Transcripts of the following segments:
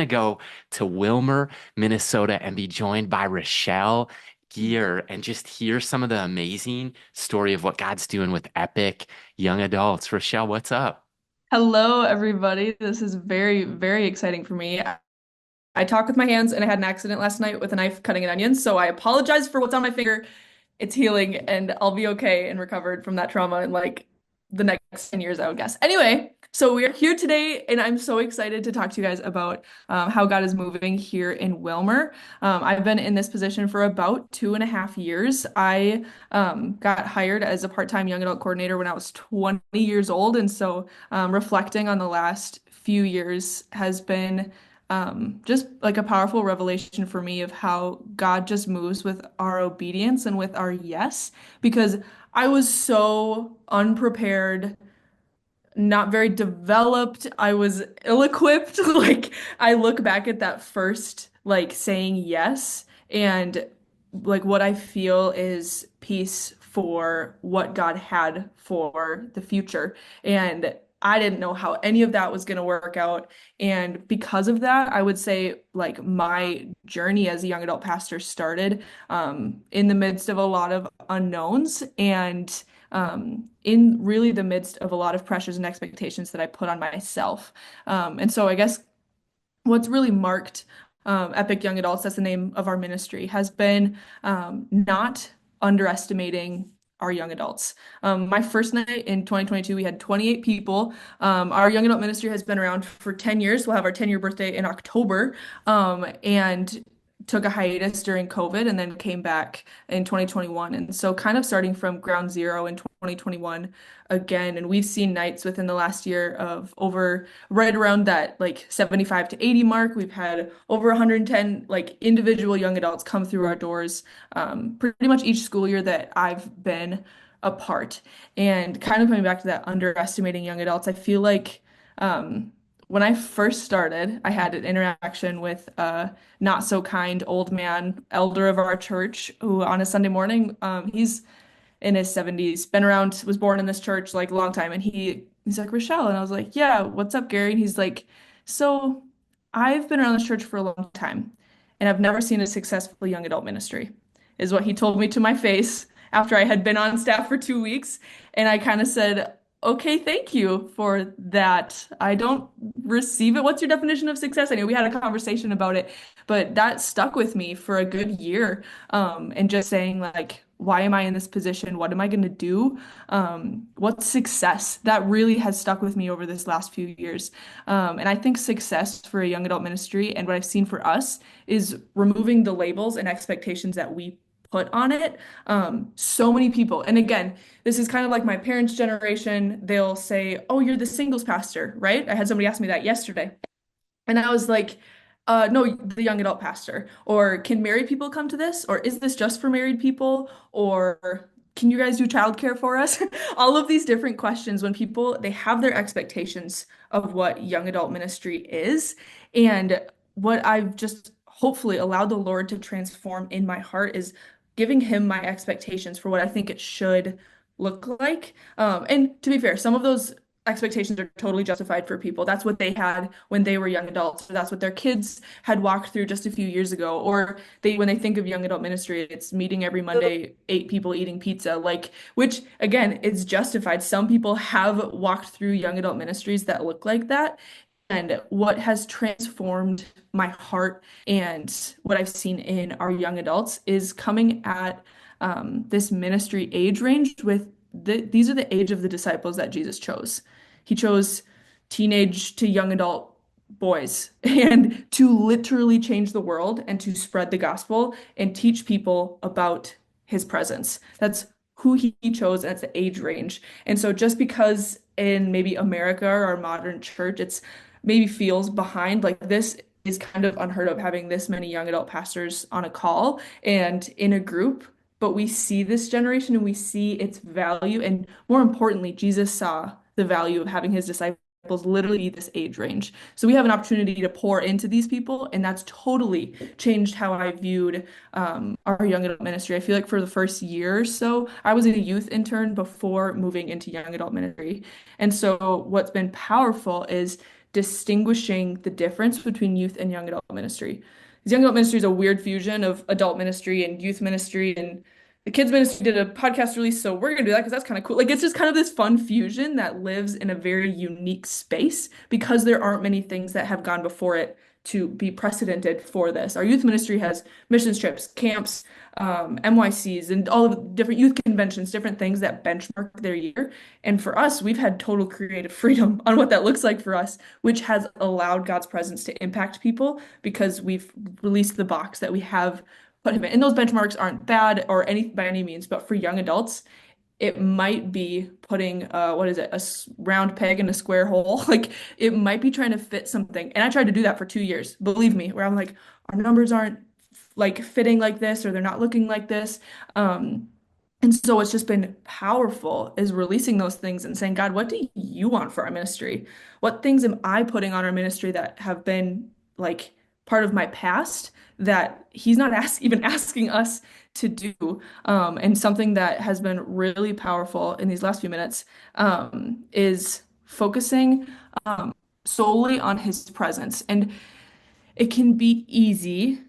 go to Wilmar, Minnesota, and be joined by Rochelle Geer and just hear some of the amazing story of what God's doing with Epik young adults. Rochelle, what's up? Hello, everybody. This is very, very exciting for me. I talk with my hands and I had an accident last night with a knife cutting an onion, so I apologize for what's on my finger. It's healing and I'll be okay and recovered from that trauma in like the next 10 years, I would guess. Anyway, so we are here today and I'm so excited to talk to you guys about how God is moving here in Wilmer. I've been in this position for about 2.5 years. I got hired as a part-time young adult coordinator when I was 20 years old. And so reflecting on the last few years has been just like a powerful revelation for me of how God just moves with our obedience and with our yes, because I was so unprepared, not very developed. I was ill-equipped. Like I look back at that first like saying yes and like what I feel is peace for what God had for the future. And I didn't know how any of that was going to work out. And because of that, I would say like my journey as a young adult pastor started in the midst of a lot of unknowns and in really the midst of a lot of pressures and expectations that I put on myself. And so I guess what's really marked Epic Young Adults, that's the name of our ministry, has been not underestimating our young adults. My first night in 2022, we had 28 people. Our young adult ministry has been around for 10 years. We'll have our 10-year birthday in October. And took a hiatus during COVID and then came back in 2021. And so kind of starting from ground zero in 2021 again. And we've seen nights within the last year of over right around that like 75 to 80 mark. We've had over 110 like individual young adults come through our doors pretty much each school year that I've been a part. And kind of coming back to that underestimating young adults, I feel like when I first started, I had an interaction with a not so kind old man, elder of our church, who on a Sunday morning, he's in his 70s, been around, was born in this church like a long time. And he's like, Rochelle. And I was like, yeah, what's up, Gary? And he's like, so I've been around this church for a long time and I've never seen a successful young adult ministry, is what he told me to my face after I had been on staff for 2 weeks. And I kind of said, okay, thank you for that. I don't receive it. What's your definition of success? I know we had a conversation about it, but that stuck with me for a good year. And just saying like, why am I in this position? What am I going to do? What's success? That really has stuck with me over this last few years. And I think success for a young adult ministry and what I've seen for us is removing the labels and expectations that we put on it. So many people, and again, this is kind of like my parents' generation. They'll say, "Oh, you're the singles pastor, right?" I had somebody ask me that yesterday. And I was like, no, the young adult pastor. Or can married people come to this? Or is this just for married people? Or can you guys do childcare for us? All of these different questions when people they have their expectations of what young adult ministry is. And what I've just hopefully allowed the Lord to transform in my heart is giving him my expectations for what I think it should look like. And to be fair, some of those expectations are totally justified for people. That's what they had when they were young adults. Or that's what their kids had walked through just a few years ago. Or they, when they think of young adult ministry, it's meeting every Monday, 8 people eating pizza, like, which again, it's justified. Some people have walked through young adult ministries that look like that. And what has transformed my heart and what I've seen in our young adults is coming at this ministry age range with these are the age of the disciples that Jesus chose. He chose teenage to young adult boys and to literally change the world and to spread the gospel and teach people about his presence. That's who he chose and it's the age range. And so just because in maybe America or our modern church, it's maybe feels behind, like this is kind of unheard of having this many young adult pastors on a call and in a group. But we see this generation and we see its value. And more importantly, Jesus saw the value of having his disciples literally be this age range. So we have an opportunity to pour into these people, and that's totally changed how I viewed our young adult ministry. I feel like for the first year or so, I was a youth intern before moving into young adult ministry. And so what's been powerful is distinguishing the difference between youth and young adult ministry. Because young adult ministry is a weird fusion of adult ministry and youth ministry, and the kids ministry did a podcast release, so we're gonna do that because that's kind of cool. Like it's just kind of this fun fusion that lives in a very unique space because there aren't many things that have gone before it to be precedented for this. Our youth ministry has missions trips, camps, MYCs, and all of the different youth conventions, different things that benchmark their year. And for us, we've had total creative freedom on what that looks like for us, which has allowed God's presence to impact people because we've released the box that we have put him in. And those benchmarks aren't bad or any by any means, but for young adults, it might be putting what is it, round peg in a square hole. Like it might be trying to fit something. And I tried to do that for 2 years, believe me, where I'm like, our numbers aren't like fitting like this or they're not looking like this. And so it's just been powerful is releasing those things and saying, God, what do you want for our ministry? What things am I putting on our ministry that have been like part of my past that he's not even asking us to do? And something that has been really powerful in these last few minutes is focusing solely on his presence. And it can be easy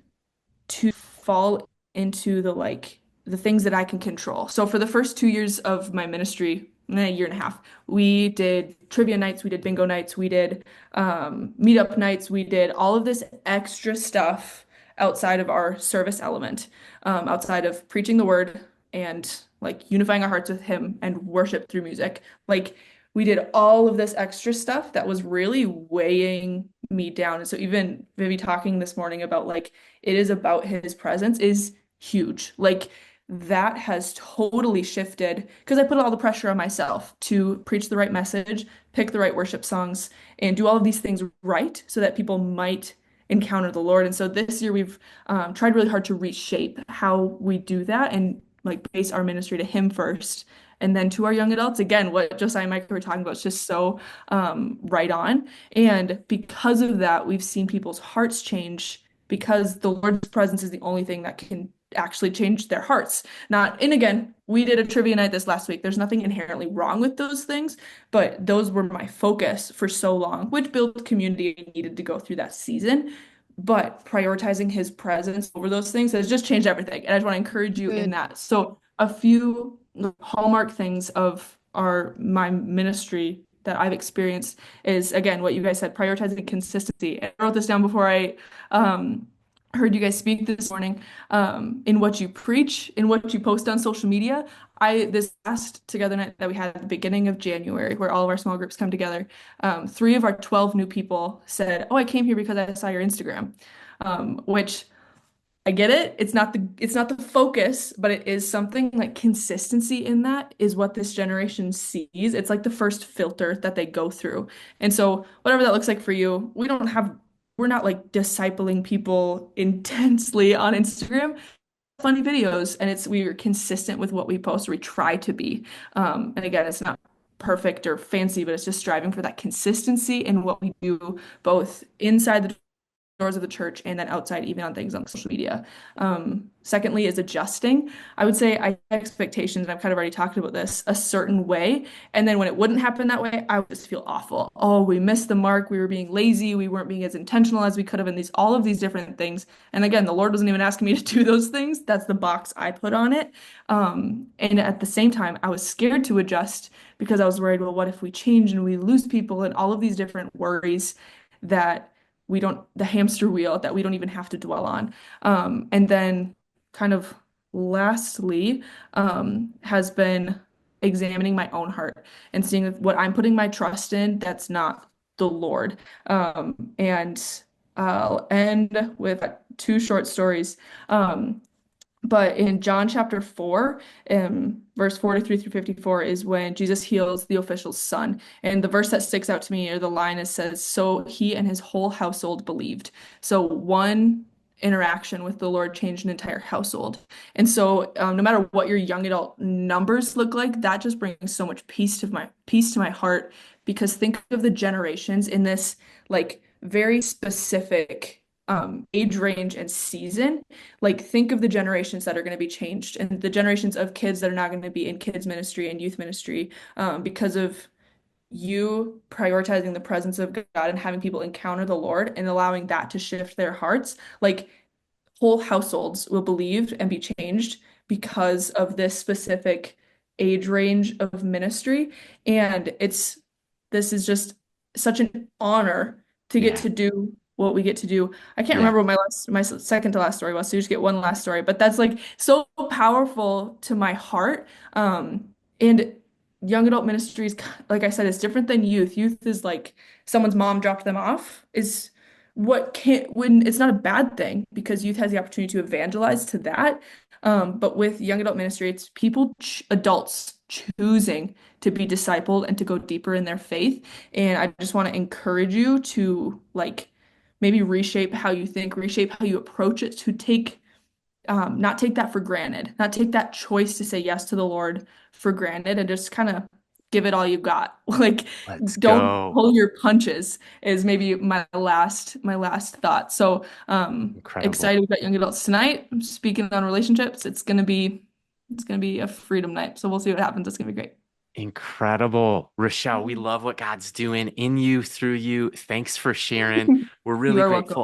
to fall into the things that I can control. So for the first 2 years of my ministry, a year and a half, we did trivia nights, we did bingo nights, we did meetup nights, we did all of this extra stuff outside of our service element, outside of preaching the word and like unifying our hearts with him and worship through music. Like we did all of this extra stuff that was really weighing me down. And so even Vivi talking this morning about like it is about his presence is huge. Like that has totally shifted because I put all the pressure on myself to preach the right message, pick the right worship songs, and do all of these things right so that people might encounter the Lord. And so this year we've tried really hard to reshape how we do that and like base our ministry to him first. And then to our young adults, again, what Josiah and Mike were talking about is just so right on. And because of that, we've seen people's hearts change because the Lord's presence is the only thing that can actually change their hearts. Not, and again, we did a trivia night this last week. There's nothing inherently wrong with those things, but those were my focus for so long, which built community and needed to go through that season. But prioritizing his presence over those things has just changed everything. And I just want to encourage you in Good. that. So a few hallmark things of my ministry that I've experienced is again what you guys said, prioritizing consistency. And I wrote this down before I heard you guys speak this morning. In what you preach, in what you post on social media. This last together night that we had at the beginning of January, where all of our small groups come together, 3 of our 12 new people said, "Oh, I came here because I saw your Instagram," which I get it. It's not the focus, but it is something like consistency in that is what this generation sees. It's like the first filter that they go through. And so whatever that looks like for you, we're not like discipling people intensely on Instagram. Funny videos, and we're consistent with what we post, or we try to be. And again, it's not perfect or fancy, but it's just striving for that consistency in what we do, both inside the doors of the church and then outside, even on things on social media. Secondly, is adjusting. I would say I had expectations, and I've kind of already talked about this, a certain way. And then when it wouldn't happen that way, I would just feel awful. Oh, we missed the mark. We were being lazy. We weren't being as intentional as we could have in all of these different things. And again, the Lord wasn't even asking me to do those things. That's the box I put on it. And at the same time, I was scared to adjust because I was worried, well, what if we change and we lose people and all of these different worries that the hamster wheel that we don't even have to dwell on. And then kind of lastly, has been examining my own heart and seeing what I'm putting my trust in that's not the Lord. And I'll end with 2 short stories. But in John chapter 4, verse 43 through 54 is when Jesus heals the official's son. And the verse that sticks out to me, or the line, it says, "So he and his whole household believed." So one interaction with the Lord changed an entire household. And so no matter what your young adult numbers look like, that just brings so much peace to my heart, because think of the generations in this like very specific age range and season. Like think of the generations that are going to be changed and the generations of kids that are not going to be in kids ministry and youth ministry because of you prioritizing the presence of God and having people encounter the Lord and allowing that to shift their hearts, like whole households will believe and be changed because of this specific age range of ministry. And this is just such an honor to get Yeah. to do what we get to do. I can't Yeah. remember what my second to last story was, so you just get one last story, but that's like so powerful to my heart. And young adult ministries, like I said, is different than youth. Youth is like someone's mom dropped them off, is what can't when it's not a bad thing because youth has the opportunity to evangelize to that. But with young adult ministry, it's people, adults choosing to be discipled and to go deeper in their faith. And I just want to encourage you to like maybe reshape how you think, reshape how you approach it, to take not take that for granted, not take that choice to say yes to the Lord for granted, and just kind of give it all you got. Like, Let's don't go. pull your punches is maybe my last thought. So, Incredible. excited about young adults tonight. I'm speaking on relationships. It's gonna be a freedom night. So we'll see what happens. It's gonna be great. Incredible. Rochelle, we love what God's doing in you, through you. Thanks for sharing. We're You really are welcome. grateful.